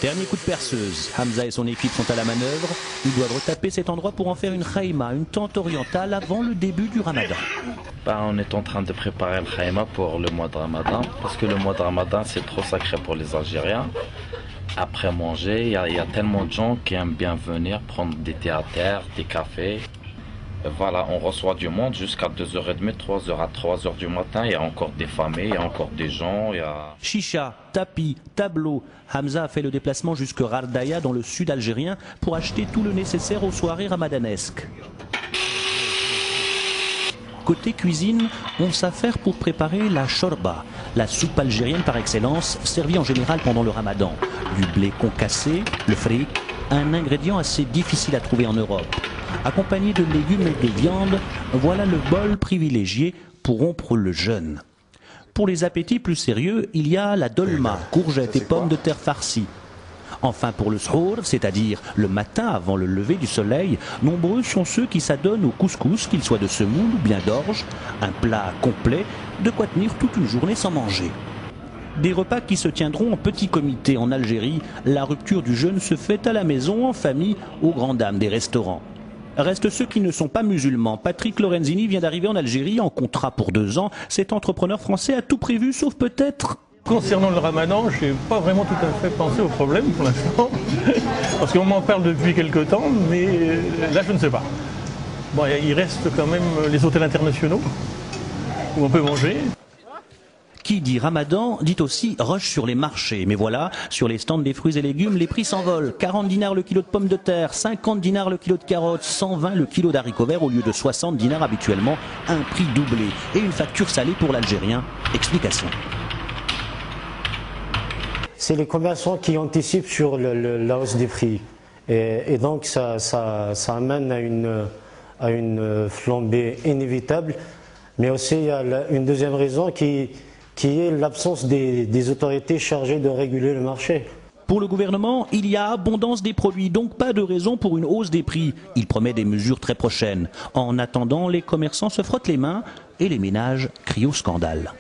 Dernier coup de perceuse, Hamza et son équipe sont à la manœuvre. Ils doivent retaper cet endroit pour en faire une khaïma, une tente orientale avant le début du ramadan. On est en train de préparer le khaïma pour le mois de ramadan, parce que le mois de ramadan c'est trop sacré pour les Algériens. Après manger, il y a tellement de gens qui aiment bien venir prendre des thés à terre, des cafés. Voilà, on reçoit du monde jusqu'à 2h30, 3h à 3h du matin. Il y a encore des familles, il y a encore des gens. Chicha, tapis, tableaux. Hamza a fait le déplacement jusque Rardaya dans le sud algérien pour acheter tout le nécessaire aux soirées ramadanesques. Côté cuisine, on s'affaire pour préparer la shorba, la soupe algérienne par excellence, servie en général pendant le ramadan. Du blé concassé, le fric, un ingrédient assez difficile à trouver en Europe. Accompagné de légumes et de viande, voilà le bol privilégié pour rompre le jeûne. Pour les appétits plus sérieux, il y a la dolma, courgettes et pommes de terre farcies. Enfin pour le shour, c'est-à-dire le matin avant le lever du soleil, nombreux sont ceux qui s'adonnent au couscous, qu'il soit de semoule ou bien d'orge, un plat complet, de quoi tenir toute une journée sans manger. Des repas qui se tiendront en petit comité en Algérie, la rupture du jeûne se fait à la maison, en famille, aux grandes dames des restaurants. Restent ceux qui ne sont pas musulmans. Patrick Lorenzini vient d'arriver en Algérie en contrat pour 2 ans. Cet entrepreneur français a tout prévu, sauf peut-être... Concernant le ramadan, je n'ai pas vraiment tout à fait pensé au problème pour l'instant. Parce qu'on m'en parle depuis quelque temps, mais là je ne sais pas. Bon, il reste quand même les hôtels internationaux, où on peut manger. Qui dit ramadan dit aussi rush sur les marchés. Mais voilà, sur les stands des fruits et légumes, les prix s'envolent. 40 dinars le kilo de pommes de terre, 50 dinars le kilo de carottes, 120 le kilo d'haricots verts au lieu de 60 dinars habituellement. Un prix doublé et une facture salée pour l'Algérien. Explication. C'est les commerçants qui anticipent sur la hausse des prix. Et donc ça amène à une flambée inévitable. Mais aussi il y a une deuxième raison qui est l'absence des autorités chargées de réguler le marché. Pour le gouvernement, il y a abondance des produits, donc pas de raison pour une hausse des prix. Il promet des mesures très prochaines. En attendant, les commerçants se frottent les mains et les ménages crient au scandale.